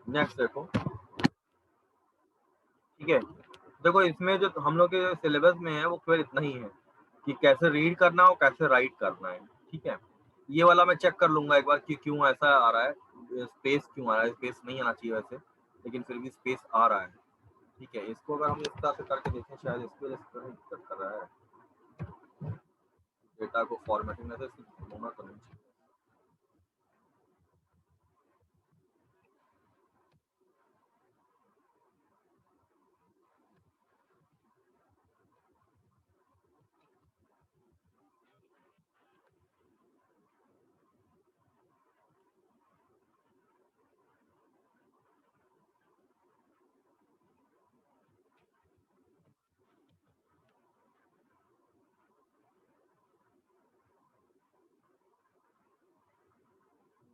Next देखो, ठीक है, देखो इसमें जो हम लोग के सिलेबस में है वो केवल इतना ही है कि कैसे रीड करना है और कैसे राइट करना है, ठीक है। ये वाला मैं चेक कर लूंगा एक बार कि क्यों ऐसा आ रहा है, स्पेस क्यों आ रहा है, स्पेस नहीं आना चाहिए वैसे, लेकिन फिर भी स्पेस आ रहा है, ठीक है। इसको अगर हम इस तरह से करके देखें, शायद इसकी वजह से दिक्कत कर रहा है, डेटा को फॉर्मेटिंग में से होना तो नहीं चाहिए।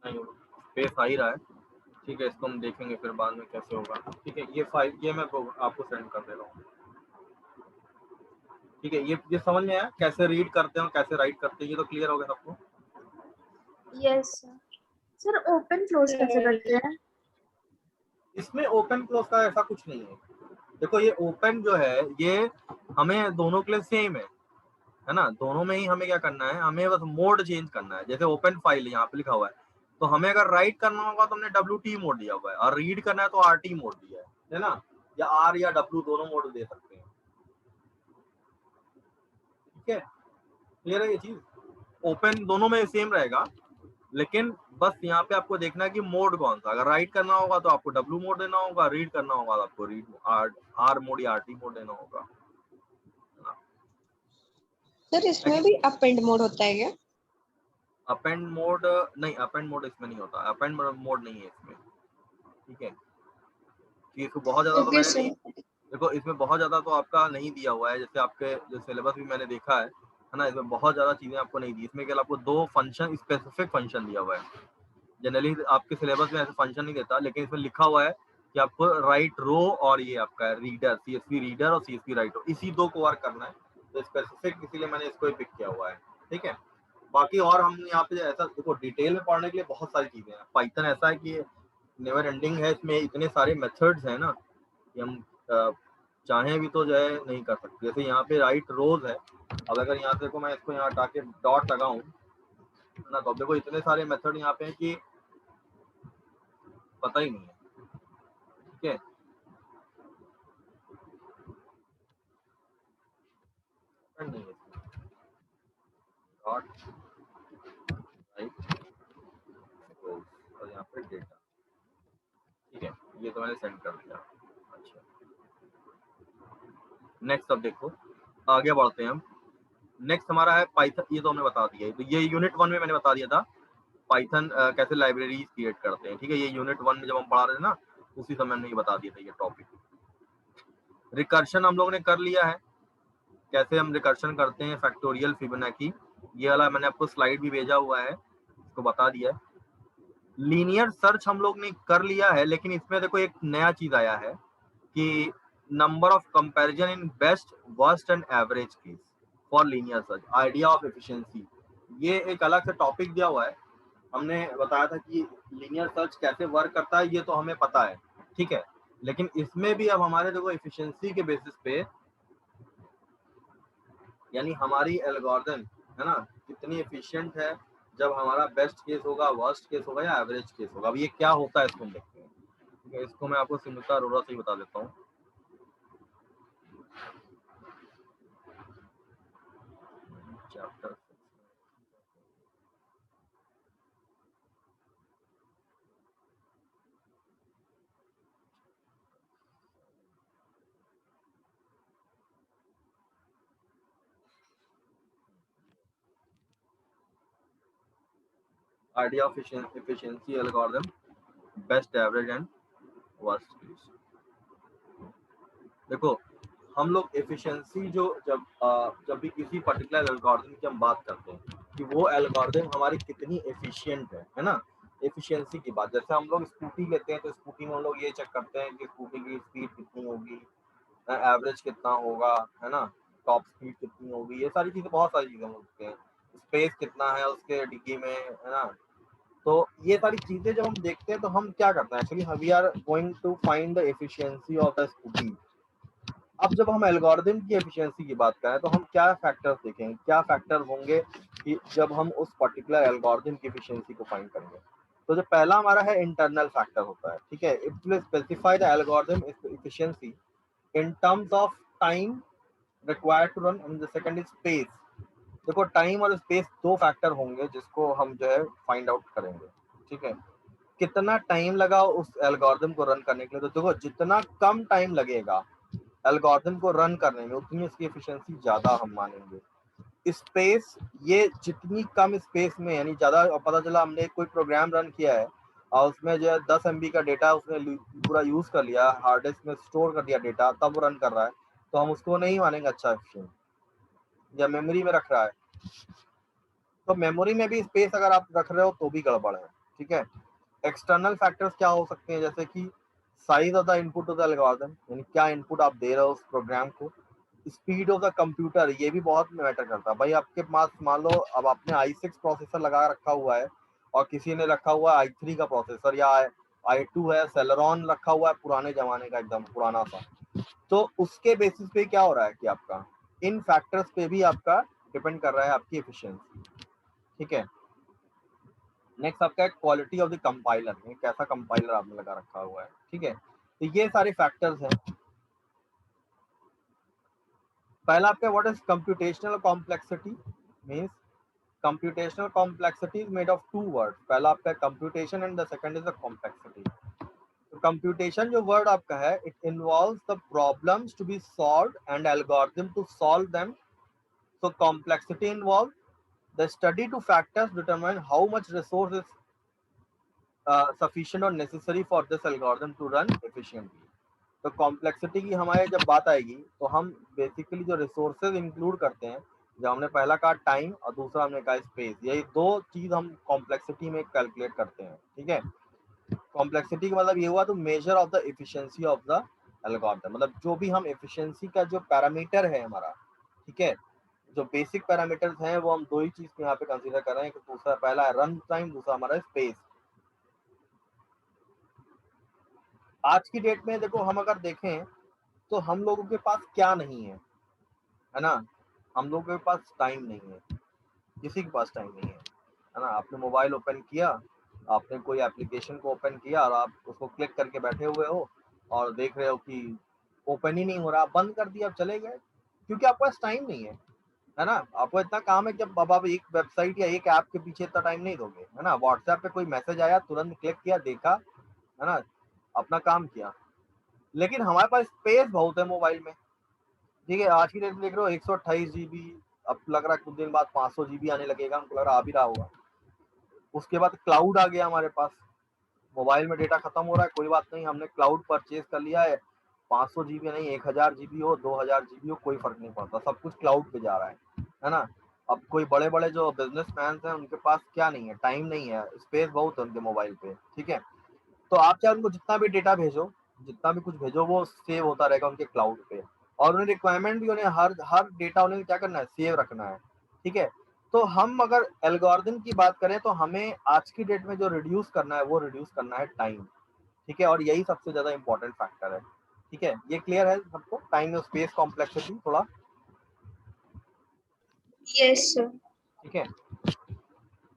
नहीं, स्पेस आ ही रहा है, ठीक है। इसको हम देखेंगे फिर बाद में कैसे होगा, ठीक है। ये फाइल ये मैं आपको सेंड कर दे रहा हूँ, ठीक है। ये समझ में आया कैसे रीड करते हैं और कैसे राइट करते हैं, ये तो क्लियर हो गया सबको। यस सर, ओपन क्लोज कैसे करते हैं? इसमें ओपन क्लोज का ऐसा कुछ नहीं है। देखो ये ओपन जो है ये हमें दोनों के लिए सेम है ना, दोनों में ही हमें क्या करना है, हमें बस मोड चेंज करना है। जैसे ओपन फाइल यहाँ पे लिखा हुआ है, तो हमें अगर राइट करना होगा तो हमने WT मोड दिया हुआ है, और रीड करना है तो RT मोड दिया है ना, या R या W दोनों मोड दे सकते हैं, ठीक है। क्लियर है ये चीज, ओपन दोनों में सेम रहेगा, लेकिन बस यहाँ पे आपको देखना है कि मोड कौन सा। अगर राइट करना होगा तो आपको W मोड देना होगा, रीड करना होगा तो आपको रीड R मोड या RT मोड देना होगा। सर इसमें भी अप एंड मोड होता है क्या? अप एंड मोड नहीं, अप एंड मोड इसमें नहीं होता, अप एंड मोड नहीं है इसमें, ठीक है। कि इसको बहुत ज्यादा तो ओके मैंने सर। नहीं, देखो इसमें बहुत ज्यादा तो आपका नहीं दिया हुआ है, जैसे आपके जो सिलेबस भी मैंने देखा है ना, इसमें बहुत ज्यादा चीजें आपको नहीं दी। इसमें केवल आपको 2 फंक्शन, स्पेसिफिक फंक्शन दिया हुआ है। जनरली आपके सिलेबस में ऐसे फंक्शन नहीं देता, लेकिन इसमें लिखा हुआ है कि आपको राइट रो और ये आपका रीडर, CSV रीडर और CSV राइटर, इसी 2 को वर्क करना है, तो स्पेसिफिक इसीलिए मैंने इसको पिक किया हुआ है, ठीक है। बाकी और हम यहाँ पे ऐसा देखो डिटेल में पढ़ने के लिए बहुत सारी चीजें हैं। पाइथन ऐसा है कि नेवर एंडिंग है, इसमें इतने सारे मेथड्स हैं ना कि हम चाहें भी तो जो है नहीं कर सकते। जैसे यहाँ पे राइट रोज है, अब अगर यहाँ देखो मैं इसको यहाँ हटा के डॉट लगाऊं ना, तो देखो इतने सारे मेथड यहाँ पे हैं कि पता ही नहीं है, ठीक है। नहीं है डॉट राइट रोज और यहाँ पे डेटा, ठीक है। ये तो मैंने सेंड कर दिया। अच्छा, नेक्स्ट अब देखो, आगे बढ़ते हैं हम। नेक्स्ट हमारा है पाइथन, ये तो हमने बता दिया है, तो ये यूनिट 1 में मैंने बता दिया था पाइथन कैसे लाइब्रेरीज क्रिएट करते हैं, ठीक है। ये यूनिट 1 में जब हम पढ़ा रहे थे ना, उसी समय हमने ये बता दिया था ये टॉपिक। रिकर्शन हम लोगों ने कर लिया है, कैसे हम रिकर्शन करते हैं, फैक्टोरियल, फिबोनाची, ये वाला मैंने आपको स्लाइड भी भेजा हुआ है, इसको बता दिया है। लीनियर सर्च हम लोग ने कर लिया है, लेकिन इसमें देखो एक नया चीज आया है कि number of comparison in best, worst and average case for linear search, idea of efficiency, ये एक अलग से टॉपिक दिया हुआ है। हमने बताया था कि लीनियर सर्च कैसे वर्क करता है ये तो हमें पता है, ठीक है। लेकिन इसमें भी अब हमारे देखो एफिशिएंसी के बेसिस पे, यानी हमारी एल्गोरिथम है ना कितनी एफिशिएंट है, जब हमारा बेस्ट केस होगा, वर्स्ट केस होगा या एवरेज केस होगा। अब ये क्या होता है इसको हम देखते हैं, ठीक है। इसको मैं आपको सिमुता अरोड़ा से ही बता देता हूँ। Chapter idea of efficiency algorithm, best, average and worst case. देखो हम लोग एफिशिएंसी जो जब भी किसी पर्टिकुलर एल्गोरिथम की हम बात करते हैं कि वो एल्गोरिथम हमारी कितनी एफिशिएंट है ना, एफिशिएंसी की बात। जैसे हम लोग स्कूटी लेते हैं तो स्कूटी में हम लोग ये चेक करते हैं कि स्कूटी की स्पीड कितनी होगी, एवरेज कितना होगा, है ना, टॉप स्पीड कितनी होगी, ये सारी चीजें, बहुत सारी चीजें हम लोग देखते हैं। स्पेस कितना है उसके डिग्गी में, है ना, तो ये सारी चीजें जब हम देखते हैं तो हम क्या करते हैं, actually we are going to find the efficiency of the scooty. अब जब हम एल्गोरिदम की एफिशिएंसी की बात करें तो हम क्या फैक्टर्स देखेंगे, क्या फैक्टर्स होंगे कि जब हम उस पर्टिकुलर एल्गोरिदम की एफिशिएंसी को फाइंड करेंगे। तो जो पहला हमारा है इंटरनल फैक्टर होता है, ठीक है, it will specify the algorithm efficiency in terms of time required to run, and the second is space. देखो टाइम और स्पेस दो फैक्टर होंगे जिसको हम जो है फाइंड आउट करेंगे, ठीक है। कितना टाइम लगा उस एल्गोरिदम को रन करने के लिए, तो देखो जितना कम टाइम लगेगा एल्गोरिथम को रन करने में उतनी उसकी एफिशिएंसी ज्यादा हम मानेंगे। स्पेस, ये जितनी कम स्पेस में, यानी ज्यादा, पता चला हमने कोई प्रोग्राम रन किया है और उसमें जो है 10 MB का डेटा उसने पूरा यूज कर लिया, हार्ड डिस्क में स्टोर कर दिया डेटा, तब रन कर रहा है, तो हम उसको नहीं मानेंगे अच्छा एफिशिएंट। या मेमोरी में रख रहा है, तो मेमोरी में भी स्पेस अगर आप रख रहे हो तो भी गड़बड़ है, ठीक है। एक्सटर्नल फैक्टर्स क्या हो सकते हैं, जैसे कि size of the input of the algorithm, यानी क्या इनपुट आप दे रहे हो उस प्रोग्राम को। स्पीड ऑफ द कंप्यूटर, ये भी बहुत मैटर करता है भाई। आपके पास मान लो अब आपने i6 प्रोसेसर लगा रखा हुआ है और किसी ने रखा हुआ है i3 का प्रोसेसर, या i2 है, सेलेरॉन रखा हुआ है पुराने जमाने का एकदम पुराना सा, तो उसके बेसिस पे क्या हो रहा है कि आपका इन फैक्टर्स पे भी आपका डिपेंड कर रहा है आपकी एफिशिएंसी, ठीक है। नेक्स्ट आपका है क्वालिटी ऑफ द कंपाइलर, कैसा कंपाइलर आपने लगा रखा हुआ है, ठीक है। तो ये सारे फैक्टर्स हैं। पहला आपका what is computational complexity, means computational complexity is made of two word. पहला आपका computation and the second is the complexity. तो कंप्यूटेशन जो वर्ड आपका है, it involves the problems to be solved and algorithm to solve them. So complexity involve the study to factors determine how much resource is sufficient or necessary for this algorithm to run efficiently। तो complexity की हमारे जब बात आएगी तो हम basically जो resources include करते हैं, जो हमने पहला कहा टाइम और दूसरा हमने कहा स्पेस, यही दो चीज हम कॉम्प्लेक्सिटी में कैलकुलेट करते हैं, ठीक है। कॉम्प्लेक्सिटी का मतलब ये हुआ तो measure of the efficiency of the algorithm, मतलब जो भी हम एफिशिएंसी का जो पैरामीटर है हमारा, ठीक है, जो बेसिक पैरामीटर्स हैं वो हम दो ही चीज यहाँ पे कंसीडर कर रहे हैं, कि दूसरा पहला है रन टाइम, दूसरा हमारा स्पेस। आज की डेट में देखो हम अगर देखें तो हम लोगों के पास क्या नहीं है ना, हम लोगों के पास टाइम नहीं है, किसी के पास टाइम नहीं है ना। आपने मोबाइल ओपन किया, आपने कोई एप्लीकेशन को ओपन किया और आप उसको क्लिक करके बैठे हुए हो और देख रहे हो कि ओपन ही नहीं हो रहा, बंद कर दिया, आप चले गए, क्योंकि आपके पास टाइम नहीं है ना। आपको इतना काम है कि अब आप एक वेबसाइट या एक ऐप के पीछे इतना टाइम नहीं दोगे, है ना। व्हाट्सएप पे कोई मैसेज आया, तुरंत क्लिक किया, देखा, है ना, अपना काम किया। लेकिन हमारे पास स्पेस बहुत है मोबाइल में, ठीक है। आज की डेट में देख रहे हो 128 GB, अब लग रहा है कुछ दिन बाद 500 GB आने लगेगा, हमको लग रहा आ भी रहा होगा। उसके बाद क्लाउड आ गया हमारे पास, मोबाइल में डेटा खत्म हो रहा है, कोई बात नहीं, हमने क्लाउड परचेज कर लिया है, 500 GB नहीं, 1000 GB हो, 2000 GB हो, कोई फर्क नहीं पड़ता, सब कुछ क्लाउड पे जा रहा है ना। अब कोई बड़े बड़े जो बिजनेसमैन हैं उनके पास क्या नहीं है, टाइम नहीं है, स्पेस बहुत है उनके मोबाइल पे, ठीक है। तो आप चाहे उनको जितना भी डेटा भेजो, जितना भी कुछ भेजो, वो सेव होता रहेगा उनके क्लाउड पे, और उन्हें रिक्वायरमेंट भी, उन्हें हर हर डेटा उन्हें क्या करना है, सेव रखना है, ठीक है। तो हम अगर एल्गोरिथम की बात करें तो हमें आज की डेट में जो रिड्यूस करना है वो रिड्यूस करना है टाइम, ठीक है, और यही सबसे ज्यादा इंपॉर्टेंट फैक्टर है, ठीक है। ये क्लियर है सबको, टाइम और स्पेस कॉम्प्लेक्सिटी थोड़ा, Yes, sir. ठीक है।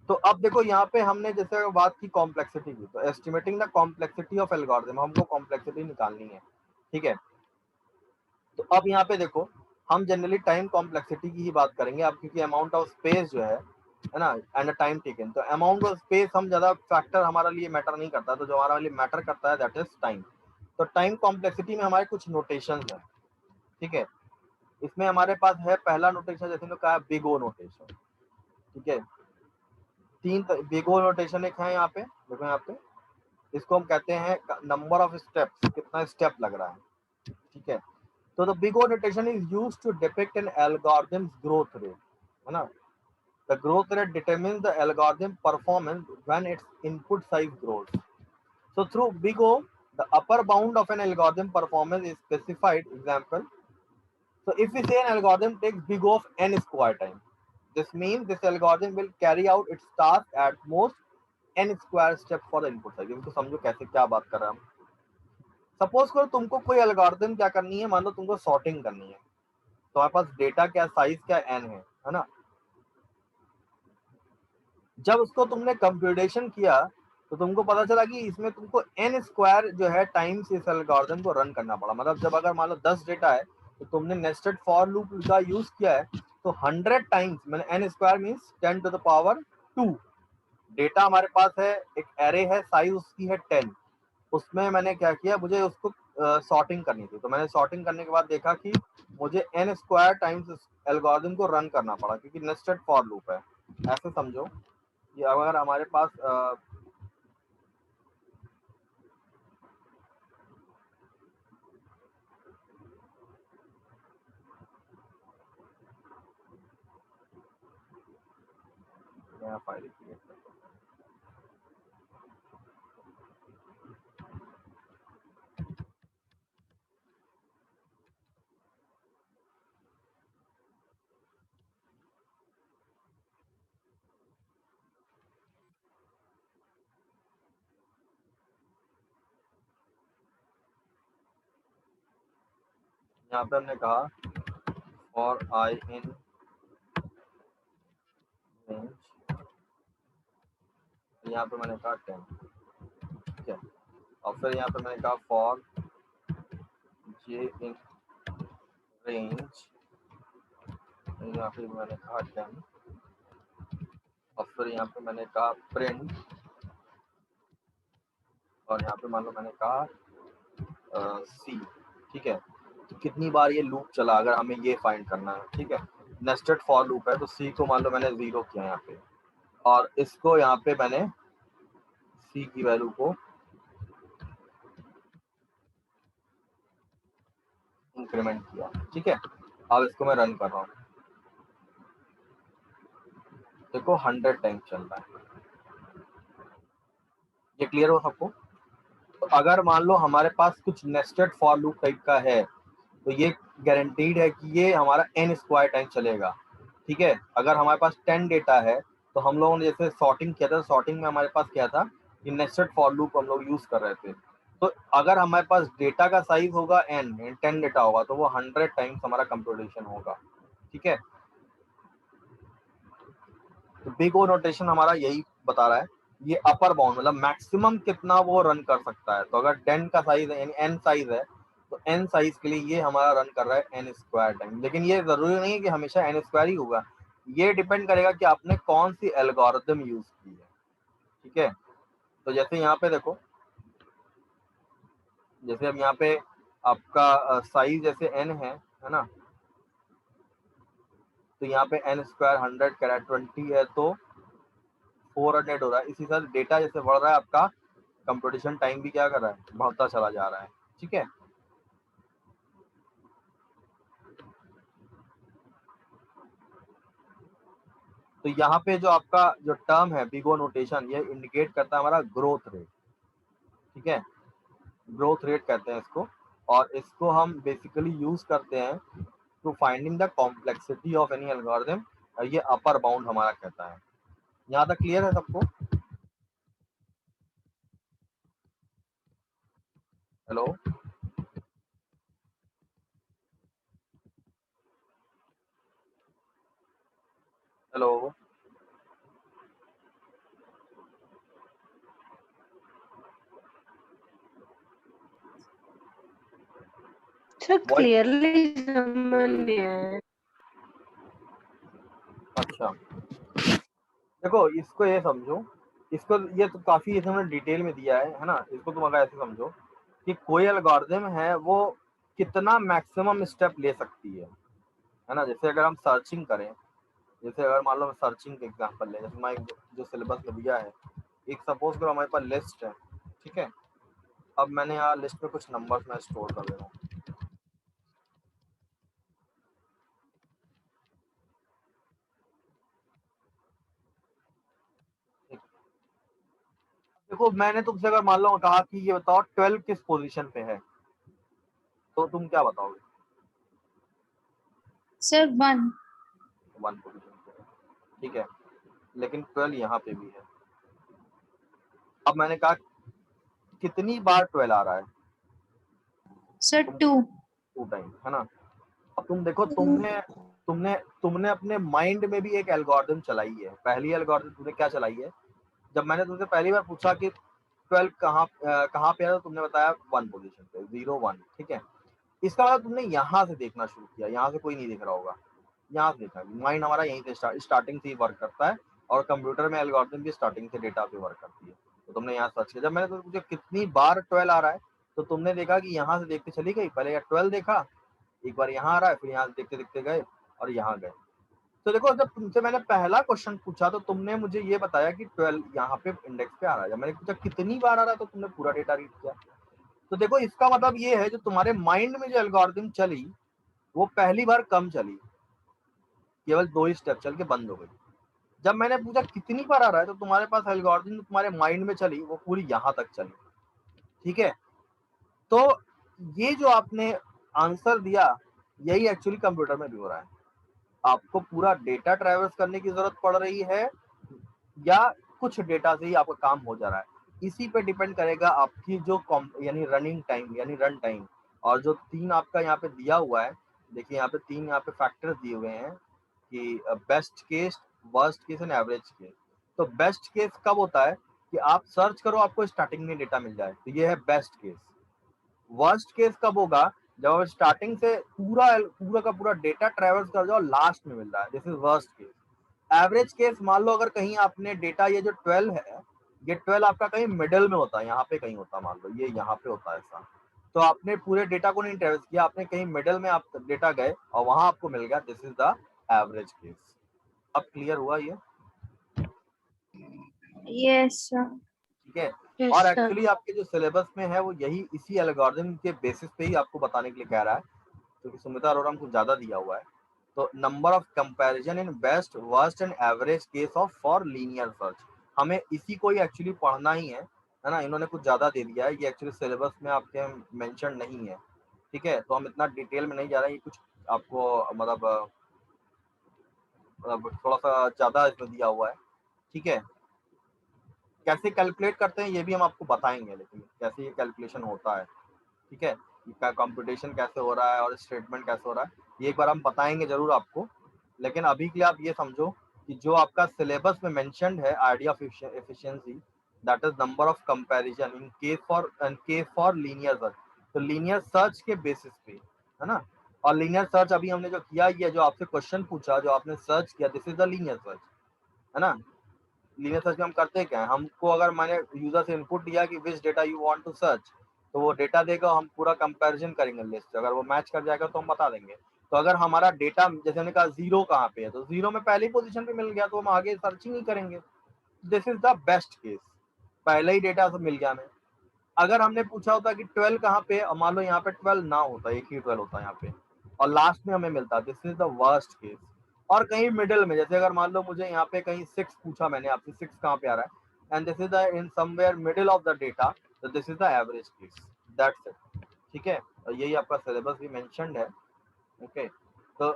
तो अब देखो यहाँ पे हमने जैसे बात की कॉम्प्लेक्सिटी की, तो estimating the complexity of algorithm, हमको कॉम्प्लेक्सिटी निकालनी है, ठीक है। तो अब यहाँ पे देखो हम जनरली टाइम कॉम्प्लेक्सिटी की ही बात करेंगे अब, क्योंकि अमाउंट ऑफ स्पेस जो है ना, एंड टाइम टेकन, तो अमाउंट ऑफ स्पेस हम ज्यादा फैक्टर हमारे लिए मैटर नहीं करता, तो जो हमारे लिए मैटर करता है दैट इज टाइम। तो टाइम कॉम्प्लेक्सिटी में हमारे कुछ नोटेशन है, ठीक है। इसमें हमारे पास है पहला नोटेशन, जैसे हमने कहा बिग ओ नोटेशन, ठीक है। तीन बिग ओ नोटेशन एक है यहाँ पे, देखो यहाँ पे, इसको हम कहते हैं नंबर ऑफ स्टेप्स, कितना स्टेप लग रहा है, ठीक है। So the big O notation is used to depict an algorithm's growth rate, है ना। The growth rate determines the algorithm performance when its input size grows. So through big O, the upper bound of an algorithm performance is specified. Example: so if we say an algorithm takes big O of n square time, this means this algorithm will carry out its task at most n square step for the input size. इसको समझो कैसे क्या बात कर रहे हैं हम। Suppose करो तुमको कोई एल्गोरिथम क्या करनी है, मान लो तुमको सॉर्टिंग करनी है, तो हमारे पास डेटा क्या साइज क्या n है ना। जब उसको तुमने कंप्यूटेशन किया तो तुमको पता चला कि इसमें तुमको n स्क्वायर जो है टाइम्स इस एल्गोरिथम को रन करना पड़ा। मतलब जब अगर मान लो 10 डेटा है तो तुमने नेस्टेड फॉर लूप का यूज किया है तो 100 टाइम्स, मैंने n square means 10 to the power 2 data हमारे पास है, एक एरे है, साइज उसकी है 10। उसमें मैंने क्या किया, मुझे उसको सॉर्टिंग करनी थी, तो मैंने सॉर्टिंग करने के बाद देखा कि मुझे n स्क्वायर टाइम्स एल्गोरिथम को रन करना पड़ा क्योंकि नेस्टेड फॉर लूप है। ऐसे समझो कि अगर हमारे पास नया फाइल क्रिएट करता हूं। यहाँ पे हमने कहा फॉर आई इन रेंज, यहाँ पे मैंने कहा 10, ठीक है। और फिर यहाँ पे मैंने कहा फॉर जे इन रेंज, यहाँ पे मैंने कहा 10, और फिर यहाँ पे मैंने कहा प्रिंट, और यहाँ पे मान लो मैंने कहा सी, ठीक है। तो कितनी बार ये लूप चला अगर हमें ये फाइंड करना है, ठीक है। नेस्टेड फॉर लूप है तो सी को मान लो मैंने 0 किया यहाँ पे, और इसको यहाँ पे मैंने सी की वैल्यू को इंक्रीमेंट किया, ठीक है। अब इसको मैं रन कर रहा हूँ, देखो 100 टाइम चल रहा है। ये क्लियर हो सबको? तो अगर मान लो हमारे पास कुछ नेस्टेड फॉर लूप टाइप का है तो ये गारंटीड है कि ये हमारा n स्क्वायर टाइम चलेगा, ठीक है। अगर हमारे पास 10 डेटा है तो हम लोगों ने जैसे सॉर्टिंग किया था, सॉर्टिंग में हमारे पास क्या था कि नेस्टेड फॉर लूप हम लोग यूज कर रहे थे। तो अगर हमारे पास डेटा का साइज होगा n, 10 डेटा होगा तो वो 100 टाइम्स हमारा कंप्यूटेशन होगा, ठीक है। तो बिग ओ नोटेशन हमारा यही बता रहा है, ये अपर बाउंड मतलब मैक्सिमम कितना वो रन कर सकता है। तो अगर 10 का साइज है यानी n साइज है तो n साइज के लिए ये हमारा रन कर रहा है n स्क्वायर टाइम। लेकिन ये जरूरी नहीं है कि हमेशा n स्क्वायर ही होगा, ये डिपेंड करेगा कि आपने कौन सी एल्गोरिथम यूज की है, ठीक है। तो जैसे यहाँ पे देखो, जैसे अब यहाँ पे आपका साइज जैसे n है ना, तो यहाँ पे n स्क्वायर 100 कैरेट 20 है तो 400 हो रहा है। इसी तरह डेटा जैसे बढ़ रहा है आपका कंप्यूटेशन टाइम भी क्या कर रहा है, बढ़ता चला जा रहा है, ठीक है। तो यहाँ पे जो आपका जो टर्म है बिग ओ नोटेशन, ये इंडिकेट करता है हमारा ग्रोथ रेट, ठीक है। ग्रोथ रेट कहते हैं इसको, और इसको हम बेसिकली यूज करते हैं to finding the complexity of any algorithm. ये अपर बाउंड हमारा कहता है। यहाँ तक क्लियर है सबको? Hello hello sir voice? Clearly समझ नहीं आया। अच्छा देखो, इसको ये समझो, इसको ये तो काफी इसमें डिटेल में दिया है ना। इसको तुम अगर ऐसे समझो कि कोई एल्गोरिथम है वो कितना मैक्सिमम स्टेप ले सकती है ना। जैसे अगर हम सर्चिंग करें, जैसे अगर मान लो सर्चिंग के एग्जांपल ले, जैसे मैं जो सिलेबस में दिया है, एक सपोज करो हमारे पास लिस्ट है, ठीक है। अब मैंने यहाँ लिस्ट में कुछ नंबर्स मैं स्टोर कर दे रहा हूँ। देखो मैंने तुमसे अगर मान लो कहा कि ये बताओ 12 किस पोजीशन पे है, तो तुम क्या बताओगे? Sir, 1. 1 पोजीशन पे है, ठीक है। लेकिन 12 यहाँ पे भी है, अब मैंने कहा कितनी बार 12 आ रहा है, सर 2 2 टाइम, है ना। अब तुम देखो, तुमने तुमने तुमने अपने माइंड में भी एक एल्गोरिथम चलाई है। पहली एल्गोरिथम तुमने क्या चलाई है, जब मैंने तुमसे पहली बार पूछा कि 12 कहाँ पे है, तो तुमने बताया 1 पोजीशन पे, 0 1, ठीक है। इसका मतलब तुमने यहाँ से देखना शुरू किया, यहाँ से कोई नहीं देख रहा होगा, यहाँ से देखा। माइंड हमारा यहीं से स्टार्टिंग से ही वर्क करता है, और कंप्यूटर में एल्गोरिथम भी स्टार्टिंग से डेटा पे वर्क करती है। तो तुमने यहाँ सर्च किया। जब मैंने तुमसे पूछा कितनी बार 12 आ रहा है, तो तुमने देखा कि यहाँ से देखते चली गई, पहले 12 देखा, एक बार यहाँ आ रहा है, फिर यहाँ से देखते देखते गए और यहाँ गए। तो देखो, जब तुमसे मैंने पहला क्वेश्चन पूछा तो तुमने मुझे ये बताया कि 12 यहाँ पे इंडेक्स पे आ रहा है। जब मैंने पूछा कितनी बार आ रहा है, तो तुमने पूरा डेटा रीड किया। तो देखो, इसका मतलब ये है, जो तुम्हारे माइंड में जो एल्गोरिथम चली, वो पहली बार कम चली, केवल 2 ही स्टेप चल के बंद हो गई। जब मैंने पूछा कितनी बार आ रहा है, तो तुम्हारे पास एल्गोरिथम तुम्हारे माइंड में चली, वो पूरी यहाँ तक चली, ठीक है। तो ये जो आपने आंसर दिया, यही एक्चुअली कंप्यूटर में भी हो रहा है। आपको पूरा डेटा ट्रैवर्स करने की जरूरत पड़ रही है, या कुछ डेटा से ही आपका काम हो जा रहा है, इसी पे डिपेंड करेगा आपकी जो यानी रनिंग टाइम, यानी रन टाइम। और जो 3 आपका यहाँ पे दिया हुआ है, देखिए यहाँ पे 3 यहाँ पे फैक्टर्स दिए हुए हैं कि best case, worst case and average case. तो बेस्ट केस कब होता है कि आप सर्च करो, आपको स्टार्टिंग में डेटा मिल जाए, तो ये है बेस्ट केस। वर्स्ट केस कब होगा, जब आप स्टार्टिंग से पूरा पूरा का पूरा डेटा ट्रैवर्स कर जाओ, लास्ट में मिल रहा है, this is worst case. Average case, मान लो अगर कहीं आपने डेटा, ये जो 12 है, ये 12 आपका कहीं मिडिल में होता है, यहाँ पे कहीं होता है, मान लो ये यहाँ पे होता है ऐसा, तो आपने पूरे डेटा को नहीं ट्रैवर्स किया, आपने कहीं मिडिल में आप डेटा गए और वहां आपको मिल गया, this is the average case. अब क्लियर हुआ ये, यस सर। ठीक है। यस और सर। एक्चुअली आपके जो सिलेबस में है, वो यही इसी एल्गोरिथम के बेसिस पे ही आपको बताने के लिए कह रहा है, क्योंकि सुमिता अरोड़ा को ज्यादा दिया हुआ है। तो number of comparison in best, worst and average case of for linear search, हमें इसी को ही एक्चुअली पढ़ना ही है ना। इन्होंने कुछ ज्यादा दे दिया है, ये एक्चुअली सिलेबस में आपके मेंशन नहीं है, ठीक है। तो हम इतना डिटेल में नहीं जा रहे हैं, ये कुछ आपको मतलब थोड़ा सा ज्यादा इसमें दिया हुआ है, ठीक है। कैसे कैलकुलेट करते हैं ये भी हम आपको बताएंगे, लेकिन कैसे ये कैलकुलेशन होता है, ठीक है, इसका कंप्यूटेशन कैसे हो रहा है और स्टेटमेंट कैसे हो रहा है, ये एक बार हम बताएंगे जरूर आपको। लेकिन अभी के लिए आप ये समझो कि जो आपका सिलेबस में मेंशन्ड है, idea of efficiency, that is number of comparison in case for linear search. तो लीनियर सर्च के बेसिस पे, है ना। और लीनियर सर्च अभी हमने जो किया, ये जो आपसे क्वेश्चन पूछा, जो आपने सर्च किया, this is the linear search, है ना। लीनियर सर्च में हम करते क्या है, हमको अगर मैंने यूजर से इनपुट दिया कि which data you want to search, तो वो डेटा देगा, हम पूरा कंपैरिजन करेंगे लिस्ट से, अगर वो मैच कर जाएगा तो हम बता देंगे। तो अगर हमारा डेटा, जैसे हमने कहा 0 कहाँ पे है, तो 0 में पहली पोजीशन पे मिल गया, तो हम आगे सर्चिंग नहीं करेंगे। This is the best case, पहले ही डेटा से मिल गया हमें। अगर हमने पूछा होता कि 12 कहाँ पे, और मान लो यहाँ पे 12 ना होता, एक ही 12 होता यहाँ पे, और लास्ट में हमें मिलता, this is the worst case. और कहीं मिडिल में, जैसे अगर मान लो मुझे यहाँ पे कहीं 6 पूछा मैंने आपसे, 6 कहाँ पे आ रहा है, and this is the in somewhere middle of the data, तो this is the average case, that's it, ठीक है। और यही आपका सिलेबस भी मेंशन्ड है, ओके। तो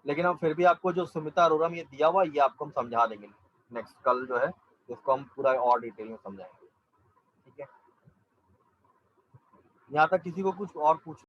लेकिन हम फिर भी आपको जो सुमिता अरोड़ा में ये दिया हुआ, ये आपको हम समझा देंगे नेक्स्ट, कल जो है इसको हम पूरा और डिटेल में समझाएंगे, ठीक है। यहाँ तक किसी को कुछ और पूछ